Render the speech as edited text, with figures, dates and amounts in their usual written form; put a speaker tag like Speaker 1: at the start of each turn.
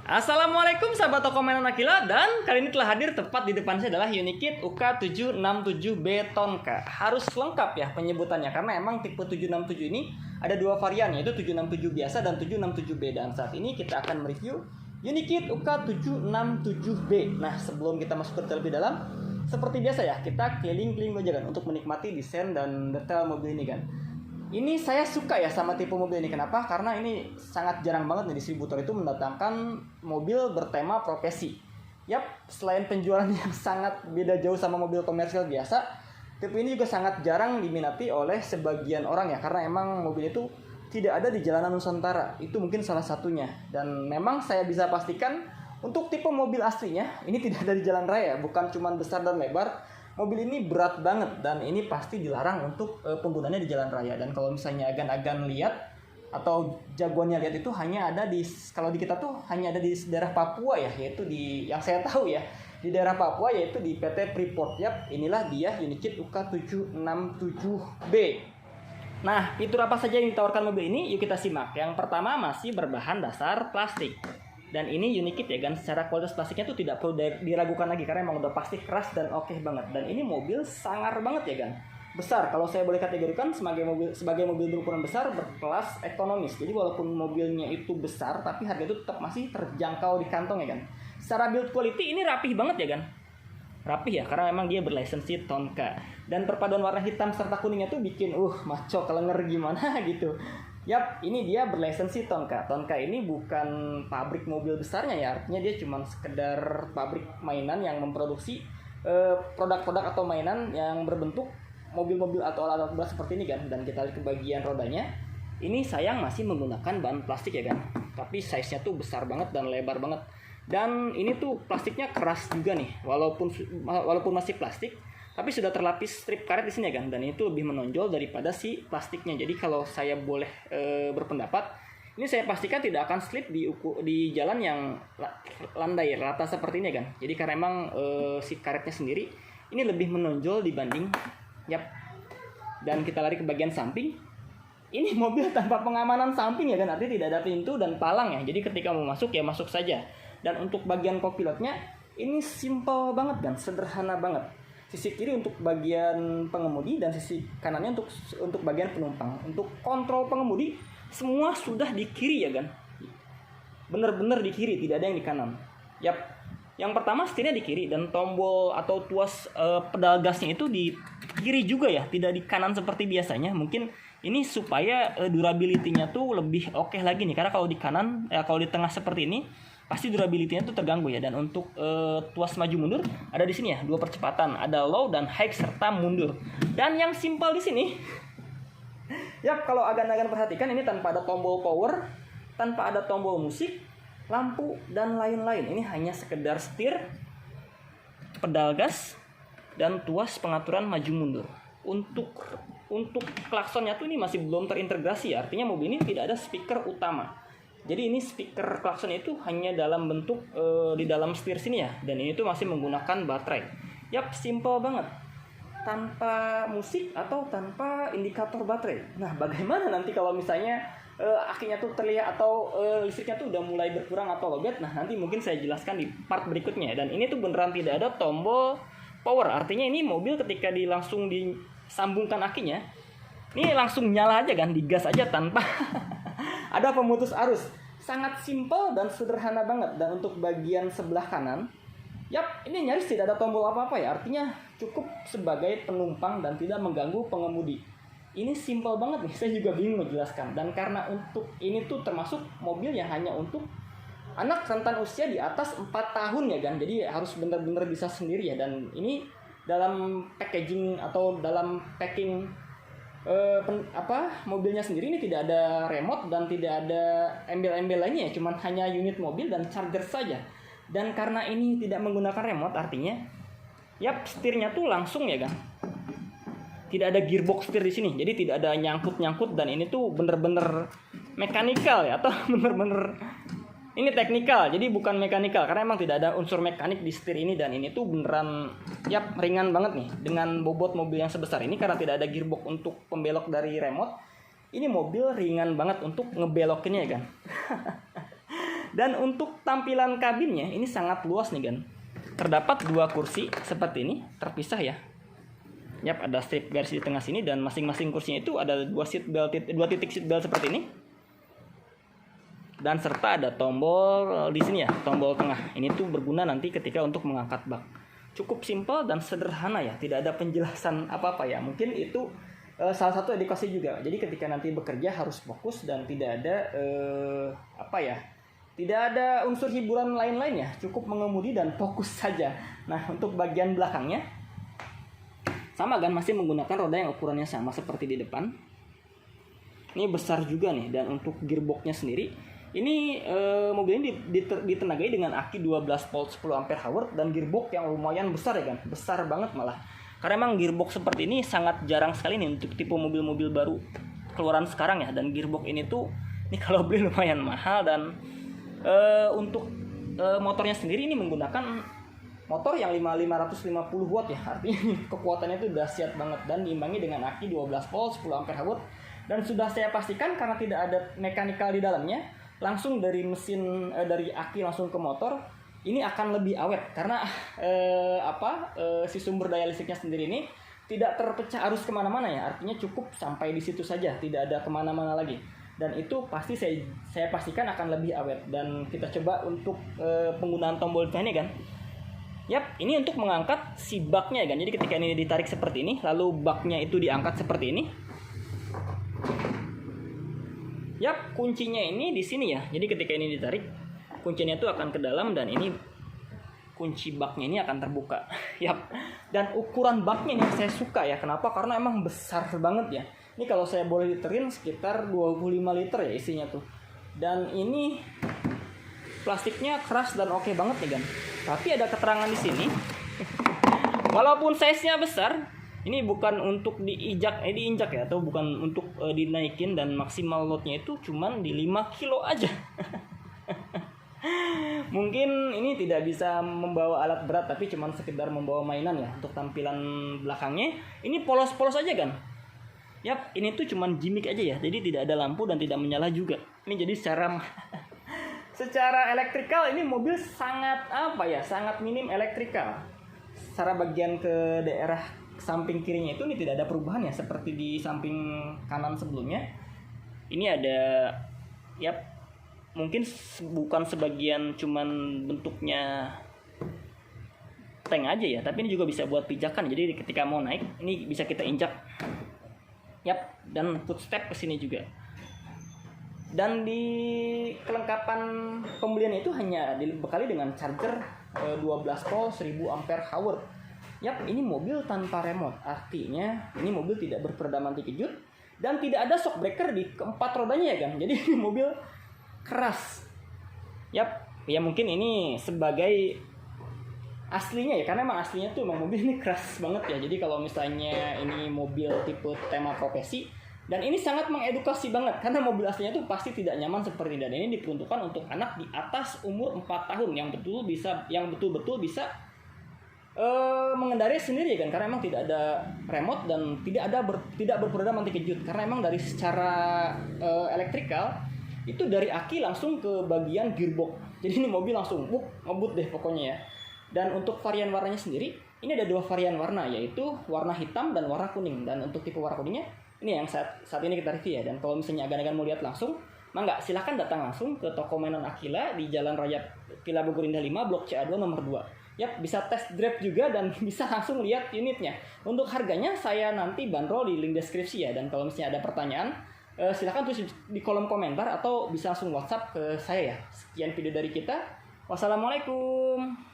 Speaker 1: Assalamualaikum sahabat toko mainan Akila, dan kali ini telah hadir tepat di depan saya adalah Unikit UK767B Tonka. Harus lengkap ya penyebutannya karena emang tipe 767 ini ada dua varian, yaitu 767 biasa dan 767B. Dan saat ini kita akan mereview Unikit UK767B. Nah, sebelum kita masuk ke terlebih dalam, seperti biasa ya, kita keliling-keliling aja kan untuk menikmati desain dan detail mobil ini kan. Ini saya suka ya sama tipe mobil ini. Kenapa? Karena ini sangat jarang banget nih distributor itu mendatangkan mobil bertema profesi. Yap, selain penjualan yang sangat beda jauh sama mobil komersial biasa, tipe ini juga sangat jarang diminati oleh sebagian orang ya. Karena emang mobil itu tidak ada di jalanan Nusantara. Itu mungkin salah satunya. Dan memang saya bisa pastikan untuk tipe mobil aslinya, ini tidak ada di jalan raya. Bukan cuma besar dan lebar. Mobil ini berat banget dan ini pasti dilarang untuk penggunanya di jalan raya. Dan kalau misalnya agan-agan lihat atau jagoannya lihat itu hanya ada di, kalau di kita tuh hanya ada di daerah Papua ya, yaitu di yang saya tahu ya, di daerah Papua, yaitu di PT Freeport. Yap, inilah dia Unikit UK767B. Nah, fitur apa saja yang ditawarkan mobil ini? Yuk kita simak. Yang pertama masih berbahan dasar plastik. Dan ini Unikit ya kan, secara kualitas plastiknya tuh tidak perlu diragukan lagi karena emang udah pasti keras dan oke banget. Dan ini mobil sangar banget ya kan, besar. Kalau saya boleh kategorikan sebagai mobil berukuran besar berkelas ekonomis. Jadi walaupun mobilnya itu besar, tapi harga itu tetap masih terjangkau di kantong ya kan. Secara build quality ini rapih banget ya kan, rapih ya karena memang dia berlisensi Tonka. Dan perpaduan warna hitam serta kuningnya tuh bikin maco kelenger gimana gitu. Yap, ini dia berlisensi Tonka. Tonka ini bukan pabrik mobil besarnya ya, artinya dia cuma sekedar pabrik mainan yang memproduksi produk-produk atau mainan yang berbentuk mobil-mobil atau alat-alat berat seperti ini kan. Dan kita lihat ke bagian rodanya, ini sayang masih menggunakan bahan plastik ya kan, tapi size-nya tuh besar banget dan lebar banget. Dan ini tuh plastiknya keras juga nih, walaupun masih plastik, tapi sudah terlapis strip karet di sini ya kan, dan itu lebih menonjol daripada si plastiknya. Jadi kalau saya boleh berpendapat, ini saya pastikan tidak akan slip di jalan yang landai rata seperti ini kan. Jadi karena emang si karetnya sendiri ini lebih menonjol dibanding Dan kita lari ke bagian samping. Ini mobil tanpa pengamanan samping ya kan, artinya tidak ada pintu dan palang ya. Jadi ketika mau masuk ya masuk saja. Dan untuk bagian kopilotnya ini simple banget kan, sederhana banget. Sisi kiri untuk bagian pengemudi dan sisi kanannya untuk bagian penumpang. Untuk kontrol pengemudi semua sudah di kiri ya kan, bener-bener di kiri, tidak ada yang di kanan. Yap, yang pertama setirnya di kiri dan tombol atau tuas pedal gasnya itu di kiri juga ya, tidak di kanan seperti biasanya. Mungkin ini supaya durability-nya tuh lebih oke lagi nih, karena kalau di kanan kalau di tengah seperti ini pasti durability-nya tuh terganggu ya. Dan untuk tuas maju mundur ada di sini ya, dua percepatan, ada low dan high serta mundur. Dan yang simpel di sini, kalau agan-agan perhatikan, ini tanpa ada tombol power, tanpa ada tombol musik, lampu dan lain-lain. Ini hanya sekedar setir, pedal gas dan tuas pengaturan maju mundur. Untuk klaksonnya tuh ini masih belum terintegrasi ya, artinya mobil ini tidak ada speaker utama. Jadi ini speaker klakson itu hanya dalam bentuk di dalam setir sini ya, dan ini tuh masih menggunakan baterai. Yap, simple banget, tanpa musik atau tanpa indikator baterai. Nah, bagaimana nanti kalau misalnya akinya tuh terlihat atau listriknya tuh udah mulai berkurang atau lowbat? Nah, nanti mungkin saya jelaskan di part berikutnya. Dan ini tuh beneran tidak ada tombol power, artinya ini mobil ketika langsung disambungkan akinya, ini langsung nyala aja kan, digas aja tanpa ada pemutus arus. Sangat simpel dan sederhana banget. Dan untuk bagian sebelah kanan, ini nyaris tidak ada tombol apa-apa ya, artinya cukup sebagai penumpang dan tidak mengganggu pengemudi. Ini simpel banget nih, saya juga bingung menjelaskan. Dan karena untuk ini tuh termasuk mobil yang hanya untuk anak rentan usia di atas 4 tahun ya kan, jadi harus benar-benar bisa sendiri ya. Dan ini dalam packaging atau dalam packing mobilnya sendiri ini tidak ada remote dan tidak ada embel-embel lainnya ya, cuman hanya unit mobil dan charger saja. Dan karena ini tidak menggunakan remote, artinya setirnya tuh langsung ya kan, tidak ada gearbox setir di sini, jadi tidak ada nyangkut-nyangkut. Dan ini tuh bener-bener mekanikal ya, atau bener-bener ini teknikal, jadi bukan mekanikal, karena emang tidak ada unsur mekanik di setir ini. Dan ini tuh beneran ringan banget nih dengan bobot mobil yang sebesar ini, karena tidak ada gearbox untuk pembelok dari remote. Ini mobil ringan banget untuk ngebelokinnya ya kan. Dan untuk tampilan kabinnya ini sangat luas nih kan. Terdapat 2 kursi seperti ini, terpisah ya. Yap, ada strip garis di tengah sini dan masing-masing kursinya itu ada 2 titik seat belt seperti ini. Dan serta ada tombol di sini ya, tombol tengah. Ini tuh berguna nanti ketika untuk mengangkat bak. Cukup simpel dan sederhana ya, tidak ada penjelasan apa-apa ya. Mungkin itu salah satu edukasi juga. Jadi ketika nanti bekerja harus fokus dan tidak ada tidak ada unsur hiburan lain-lain ya. Cukup mengemudi dan fokus saja. Nah, untuk bagian belakangnya sama kan, masih menggunakan roda yang ukurannya sama seperti di depan. Ini besar juga nih. Dan untuk gearboxnya sendiri, ini mobil ini ditenagai dengan aki 12 volt 10 ampere hour dan gearbox yang lumayan besar ya kan. Besar banget malah. Karena emang gearbox seperti ini sangat jarang sekali nih untuk tipe mobil-mobil baru keluaran sekarang ya. Dan gearbox ini tuh ini kalau beli lumayan mahal. Dan untuk motornya sendiri ini menggunakan motor yang 550 watt ya. Artinya kekuatannya itu dahsyat banget dan diimbangi dengan aki 12 volt 10 ampere hour. Dan sudah saya pastikan karena tidak ada mekanikal di dalamnya, langsung dari mesin dari aki langsung ke motor, ini akan lebih awet karena si sumber daya listriknya sendiri ini tidak terpecah arus kemana-mana ya. Artinya cukup sampai di situ saja, tidak ada kemana-mana lagi. Dan itu pasti saya pastikan akan lebih awet. Dan kita coba untuk penggunaan tombol ini kan. Yap, ini untuk mengangkat si baknya kan. Jadi ketika ini ditarik seperti ini, lalu baknya itu diangkat seperti ini. Yap, kuncinya ini di sini ya. Jadi ketika ini ditarik, kuncinya itu akan ke dalam dan ini kunci baknya ini akan terbuka. Yap. Dan ukuran baknya ini saya suka ya. Kenapa? Karena emang besar banget ya. Ini kalau saya boleh literin sekitar 25 liter ya isinya tuh. Dan ini plastiknya keras dan oke banget nih kan. Tapi ada keterangan di sini. Walaupun size-nya besar, ini bukan untuk diinjak ya, atau bukan untuk dinaikin, dan maksimal loadnya itu cuman di 5 kilo aja. Mungkin ini tidak bisa membawa alat berat, tapi cuman sekedar membawa mainan ya. Untuk tampilan belakangnya ini polos-polos aja kan. Yap, ini tuh cuman gimmick aja ya. Jadi tidak ada lampu dan tidak menyala juga. Ini jadi secara elektrikal ini mobil sangat sangat minim elektrikal. Secara bagian ke daerah samping kirinya itu ini tidak ada perubahan ya, seperti di samping kanan sebelumnya. Ini ada mungkin bukan sebagian cuman bentuknya tank aja ya, tapi ini juga bisa buat pijakan. Jadi ketika mau naik ini bisa kita injak. Dan footstep ke sini juga. Dan di kelengkapan pembelian itu hanya dibekali dengan charger 12 volt 1000 ampere hour. Ini mobil tanpa remote. Artinya ini mobil tidak berperedam anti kejut dan tidak ada shock breaker di keempat rodanya ya kan. Jadi ini mobil keras. Ya mungkin ini sebagai aslinya ya, karena emang aslinya tuh emang mobil ini keras banget ya. Jadi kalau misalnya ini mobil tipe tema profesi, dan ini sangat mengedukasi banget karena mobil aslinya tuh pasti tidak nyaman seperti ini. Dan ini diperuntukkan untuk anak di atas umur 4 tahun yang betul-betul bisa mengendarai sendiri kan, karena emang tidak ada remote dan tidak berperedam anti kejut. Karena emang dari secara elektrikal itu dari aki langsung ke bagian gearbox. Jadi ini mobil langsung ngebut deh pokoknya ya. Dan untuk varian warnanya sendiri, ini ada 2 varian warna, yaitu warna hitam dan warna kuning. Dan untuk tipe warna kuningnya, ini yang saat ini kita review ya. Dan kalau misalnya agan-agan mau lihat langsung, mangga silakan datang langsung ke toko mainan Aquila di Jalan Raya Villa Bogor Indah 5, Blok CA2 nomor 2. Bisa test drive juga dan bisa langsung lihat unitnya. Untuk harganya saya nanti bandrol di link deskripsi ya. Dan kalau misalnya ada pertanyaan, silakan tulis di kolom komentar atau bisa langsung WhatsApp ke saya ya. Sekian video dari kita. Wassalamualaikum.